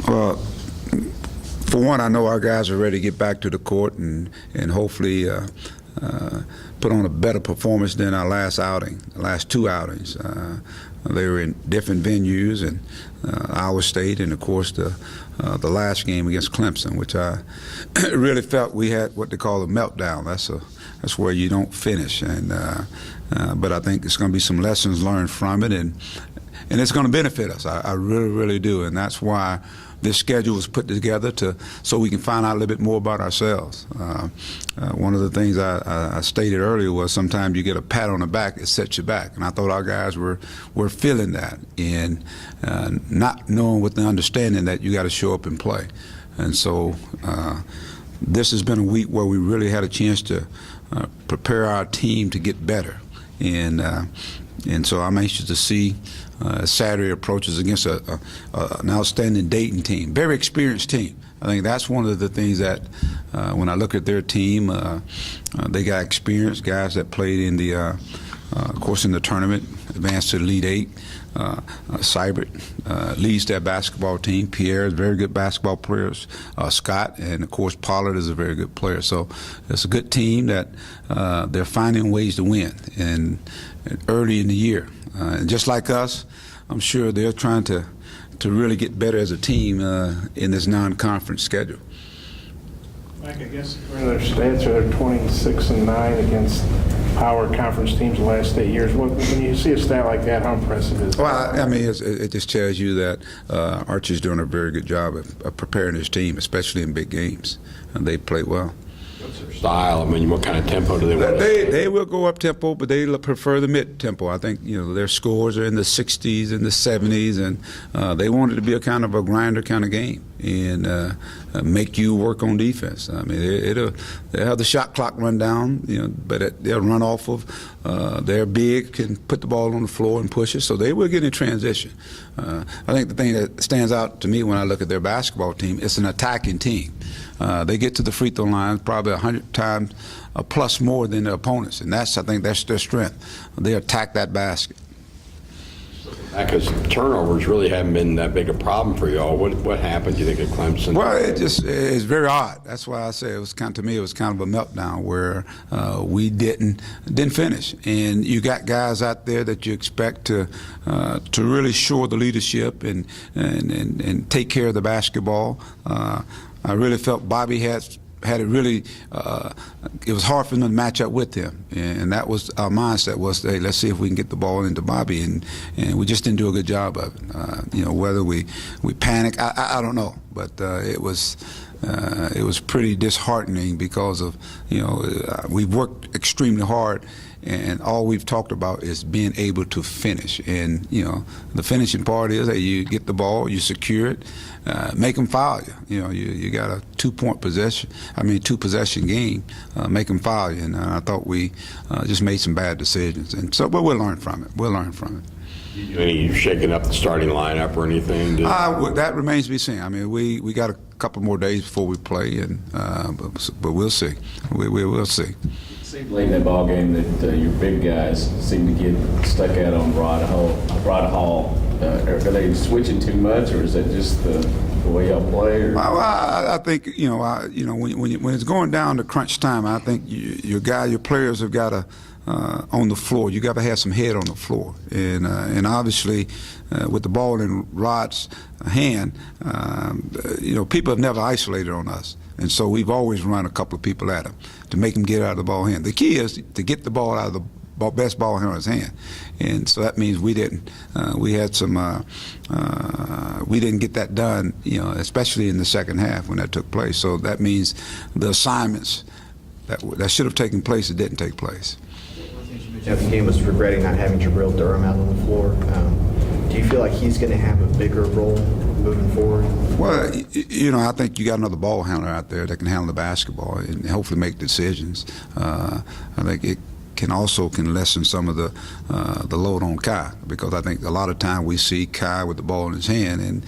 Well, for one, I know our guys are ready to get back to the court and hopefully put on a better performance than our last outing, the last two outings. They were in different venues, and Iowa State, and of course the last game against Clemson, which I really felt we had what they call a meltdown. That's where you don't finish, and but I think there's going to be some lessons learned from it, and it's going to benefit us. I really, really do, and that's why this schedule was put together so we can find out a little bit more about ourselves. One of the things I stated earlier was sometimes you get a pat on the back, it sets you back, and I thought our guys were feeling that, and not knowing with the understanding that you got to show up and play. And so this has been a week where we really had a chance to prepare our team to get better, and so I'm anxious to see Saturday approaches against an outstanding Dayton team, very experienced team. I think that's one of the things that when I look at their team, they got experienced guys that played in the, of course, in the tournament, advanced to the Elite Eight. Seibert leads that basketball team. Pierre is a very good basketball player. Scott, and of course Pollard is a very good player. So it's a good team that they're finding ways to win, and early in the year. And just like us, I'm sure they're trying to really get better as a team in this non-conference schedule. Mike, I guess their stats are 26-9 against power conference teams the last 8 years. When you see a stat like that, how impressive is that? Well, I mean, it just tells you that Archie's doing a very good job of preparing his team, especially in big games. And they play well. What's their style? I mean, what kind of tempo do they want? They will go up tempo, but they prefer the mid tempo. I think their scores are in the 60s and the 70s, and they want it to be a kind of a grinder kind of game and make you work on defense. I mean, they'll have the shot clock run down, but they'll run off of. They're big, can put the ball on the floor and push it, so they will get in transition. I think the thing that stands out to me when I look at their basketball team, it's an attacking team. They get to the free throw line probably 100 times plus more than their opponents, and I think that's their strength. They attack that basket. Because turnovers really haven't been that big a problem for y'all. What happened, do you think, at Clemson? Well, it's very odd. That's why I say it was kind of a meltdown where we didn't finish. And you got guys out there that you expect to really show the leadership and take care of the basketball. I really felt Bobby had it really, it was hard for them to match up with him. And that was our mindset was, hey, let's see if we can get the ball into Bobby. And we just didn't do a good job of it. Whether we panicked, I don't know. But it was pretty disheartening because of, we've worked extremely hard. And all we've talked about is being able to finish. And, the finishing part is that you get the ball, you secure it, make them foul you. You got a two possession game, make them foul you. And I thought we just made some bad decisions. And so, but we'll learn from it. We'll learn from it. Any shaking up the starting lineup or anything? That remains to be seen. I mean, we got a couple more days before we play, and but we'll see. We'll see. It seemed late in that ball game that your big guys seem to get stuck out on Rod Hall. Are they switching too much, or is that just the way y'all play? Or? Well, I think when it's going down to crunch time, I think your players have got to on the floor. You got to have some head on the floor, and obviously with the ball in Rod's hand, people have never isolated on us. And so we've always run a couple of people at him to make him get out of the ball hand. The key is to get the ball out of the best ball in his hand. And so that means we didn't. We had some. We didn't get that done, especially in the second half when that took place. So that means the assignments that should have taken place, it didn't take place. One thing you mentioned after the game was regretting not having Jabril Durham out on the floor. Do you feel like he's going to have a bigger role moving forward? Well, I think you got another ball handler out there that can handle the basketball and hopefully make decisions. I think it can lessen some of the load on Kai, because I think a lot of time we see Kai with the ball in his hand, and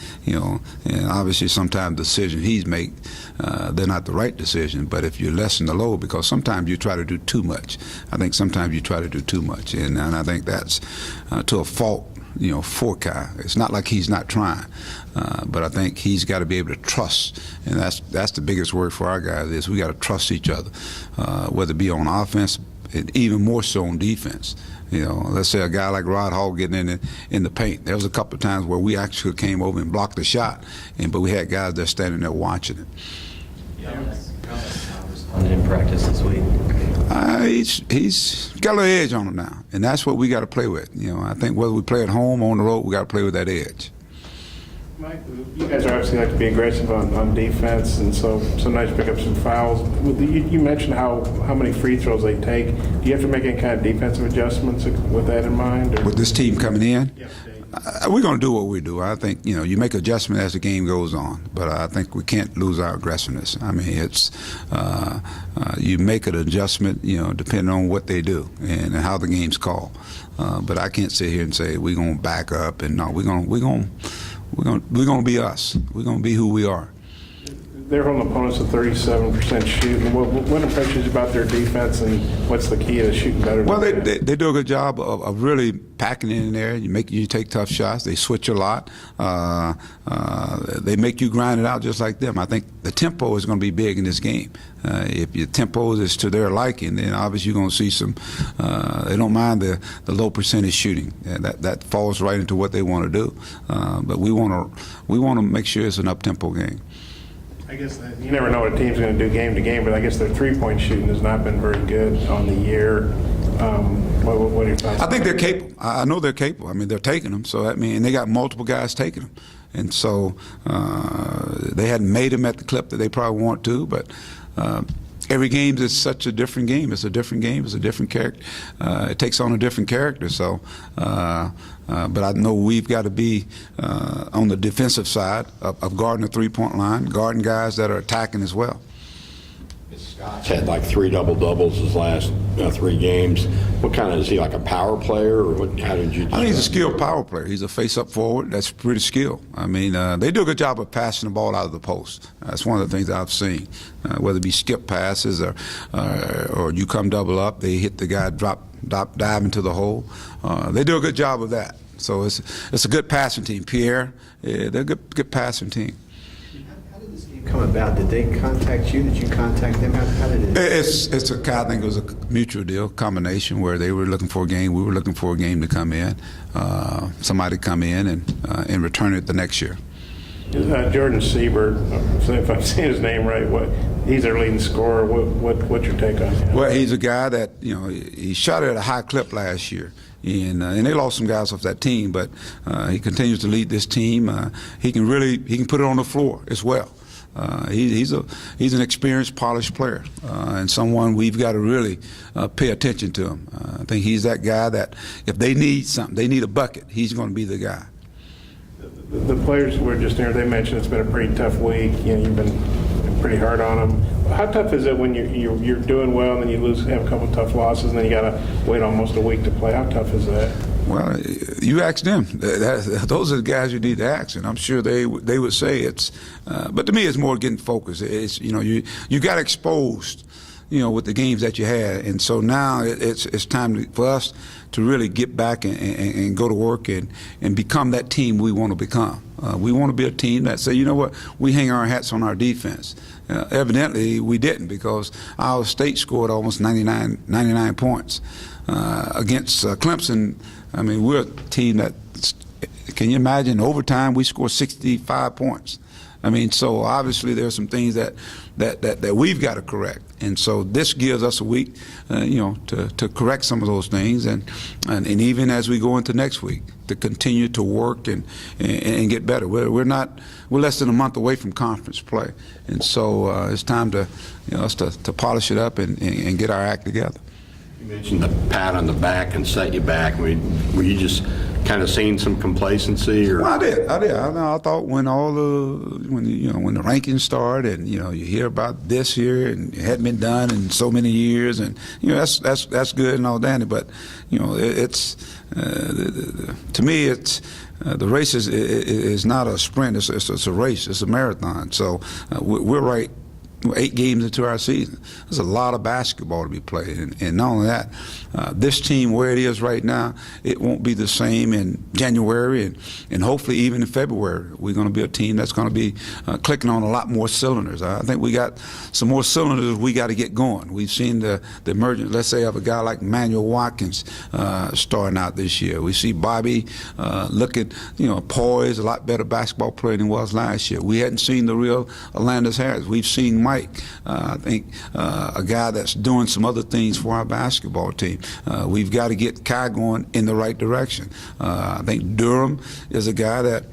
obviously sometimes the decisions he's make, they're not the right decision. But if you lessen the load, because sometimes you try to do too much. I think sometimes you try to do too much, and I think that's to a fault for Kai. It's not like he's not trying, but I think he's got to be able to trust, and that's the biggest word for our guys is we got to trust each other, whether it be on offense, and even more so on defense. Let's say a guy like Rod Hall getting in the paint. There was a couple of times where we actually came over and blocked the shot, but we had guys that standing there watching it. In practice this week. He's got a little edge on him now, and that's what we got to play with. I think whether we play at home or on the road, we got to play with that edge. Mike, you guys are obviously like to be aggressive on defense, and so sometimes pick up some fouls. You mentioned how many free throws they take. Do you have to make any kind of defensive adjustments with that in mind? Or? With this team coming in? Yeah. We're going to do what we do. I think, you make adjustments as the game goes on, but I think we can't lose our aggressiveness. I mean, it's you make an adjustment, depending on what they do and how the game's called. But I can't sit here and say we're going to back up, and no, we're going to be us. We're going to be who we are. They're holding opponents to 37% shooting. What impresses you about their defense, and what's the key to shooting better? Well, they do a good job of really packing it in there. You take tough shots. They switch a lot. They make you grind it out just like them. I think the tempo is going to be big in this game. If your tempo is to their liking, then obviously you're going to see some. They don't mind the low percentage shooting. That falls right into what they want to do. But we want to make sure it's an up tempo game. I guess you never know what a team's going to do game to game, but I guess their three-point shooting has not been very good on the year. What are your thoughts? I think they're capable. I know they're capable. I mean, they're taking them. So and they got multiple guys taking them, and so they hadn't made them at the clip that they probably want to. But every game is such a different game. It's a different game. It's a different character. It takes on a different character. So. But I know we've got to be on the defensive side of guarding the three-point line, guarding guys that are attacking as well. Scott's had like 3 double-doubles his last 3 games. What kind of, is he like a power player, or how did you? I think he's a skilled power player. He's a face-up forward. That's pretty skilled. I mean, they do a good job of passing the ball out of the post. That's one of the things I've seen, whether it be skip passes or you come double up, they hit the guy, dive into the hole. They do a good job of that. So it's a good passing team. Pierre, they're a good passing team. How did this game come about? Did they contact you? Did you contact them? How did it? I think it was a mutual deal, combination where they were looking for a game, we were looking for a game to come in, somebody come in and return it the next year. Jordan Siebert, if I'm saying his name right, he's their leading scorer. What's your take on him? Well, he's a guy that he shot at a high clip last year, and they lost some guys off that team, but he continues to lead this team. He can put it on the floor as well. He's an experienced, polished player, and someone we've got to really pay attention to him. I think he's that guy that if they need something, they need a bucket, he's going to be the guy. The players were just there. They mentioned it's been a pretty tough week. You've been pretty hard on them. How tough is it when you're doing well and then you have a couple of tough losses and then you got to wait almost a week to play? How tough is that? Well, you ask them. Those are the guys you need to ask, and I'm sure they would say it's. But to me, it's more getting focused. It's you got exposed, with the games that you had, and so now it's time for us to really get back and go to work and become that team we want to become. We want to be a team that say, you know what, we hang our hats on our defense. Evidently, we didn't, because Iowa State scored almost 99 points against Clemson. I mean, we're a team that, can you imagine, overtime we scored 65 points. I mean, so obviously there's some things that we've got to correct, and so this gives us a week, to correct some of those things, and even as we go into next week, to continue to work and get better. We're less than a month away from conference play, and so it's time to us to polish it up and get our act together. You mentioned the pat on the back and set you back. Were you just kind of seeing some complacency, or? Well, I did. I thought when the rankings started, and you hear about this here and it hadn't been done in so many years, and that's good and all that. But it's to me it's. The race is not a sprint. It's a race. It's a marathon. So we're right 8 games into our season. There's a lot of basketball to be played, and not only that, this team where it is right now, it won't be the same in January and hopefully even in February. We're going to be a team that's going to be clicking on a lot more cylinders. I think we got some more cylinders we got to get going. We've seen the emergence, let's say, of a guy like Manuel Watkins starting out this year. We see Bobby looking, poised, a lot better basketball player than he was last year. We hadn't seen the real Orlando Harris. We've seen Mike, I think, a guy that's doing some other things for our basketball team. We've got to get Kai going in the right direction. I think Durham is a guy that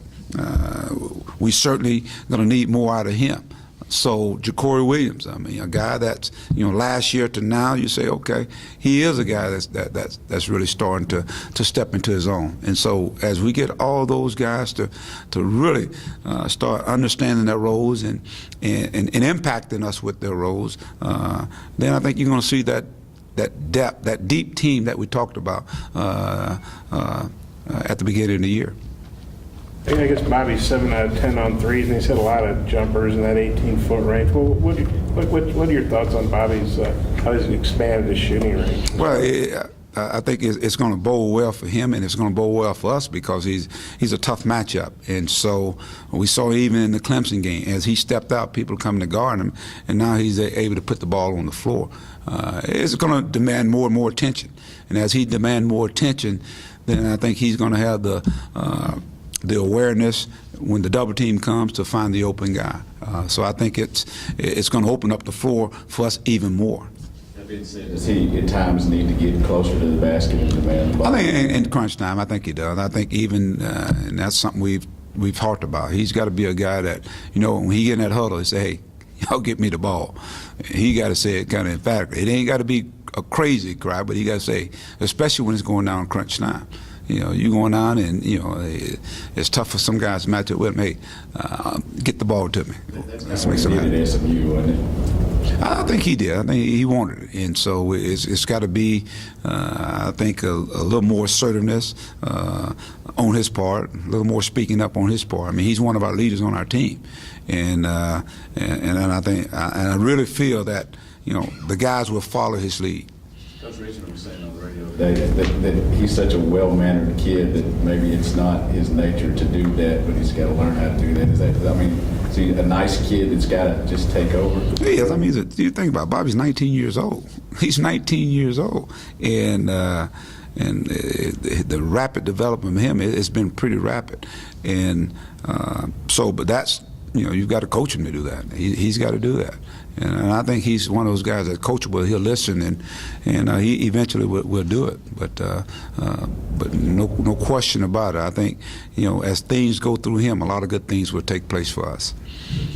we certainly going to need more out of him. So Ja'Cory Williams, I mean, a guy that's last year to now, you say, okay, he is a guy that's really starting to step into his own. And so as we get all those guys to really start understanding their roles and impacting us with their roles, then I think you're going to see that depth, that deep team that we talked about at the beginning of the year. I guess Bobby's 7 out of 10 on threes, and he's hit a lot of jumpers in that 18-foot range. Well, what are your thoughts on Bobby's, how he's expanded his shooting range? Well, I think it's going to bode well for him, and it's going to bode well for us because he's a tough matchup. And so we saw even in the Clemson game, as he stepped out, people coming to guard him, and now he's able to put the ball on the floor. It's going to demand more and more attention. And as he demands more attention, then I think he's going to have the awareness when the double team comes to find the open guy. So I think it's going to open up the floor for us even more. That being said, does he at times need to get closer to the basket and demand the ball? I think in crunch time, I think he does. I think even, and that's something we've talked about. He's got to be a guy that, when he get in that huddle, he say, hey, y'all get me the ball. He got to say it kind of emphatically. It ain't got to be a crazy cry, but he got to say, especially when it's going down crunch time. You going on and, it's tough for some guys to match it with him. Hey, get the ball to me. Let's make some happen. I think he did. I think he wanted it. And so it's got to be, I think, a little more assertiveness on his part, a little more speaking up on his part. I mean, he's one of our leaders on our team. And I think, and I really feel that, the guys will follow his lead. Coach Richard was saying on the radio today that he's such a well-mannered kid that maybe it's not his nature to do that, but he's got to learn how to do that. Is he a nice kid that's got to just take over? He is. I mean, you think about it, Bobby's 19 years old. He's 19 years old, and the rapid development of him, it's been pretty rapid, and but that's. You've got to coach him to do that. He's got to do that, and I think he's one of those guys that's coachable. He'll listen, and he eventually will do it. But no question about it. I think as things go through him, a lot of good things will take place for us.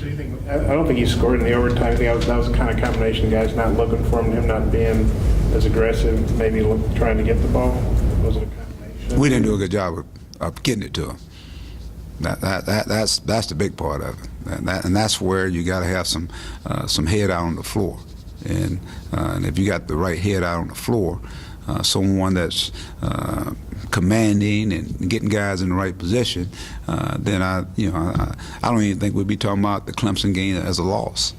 So you think, I don't think he scored in the overtime. I think that was the kind of combination, guys not looking for him not being as aggressive, maybe trying to get the ball. Was it a combination? We didn't do a good job of getting it to him. That's the big part of it, and that's where you got to have some head out on the floor, and if you got the right head out on the floor, someone that's commanding and getting guys in the right position, then I don't even think we'd be talking about the Clemson game as a loss.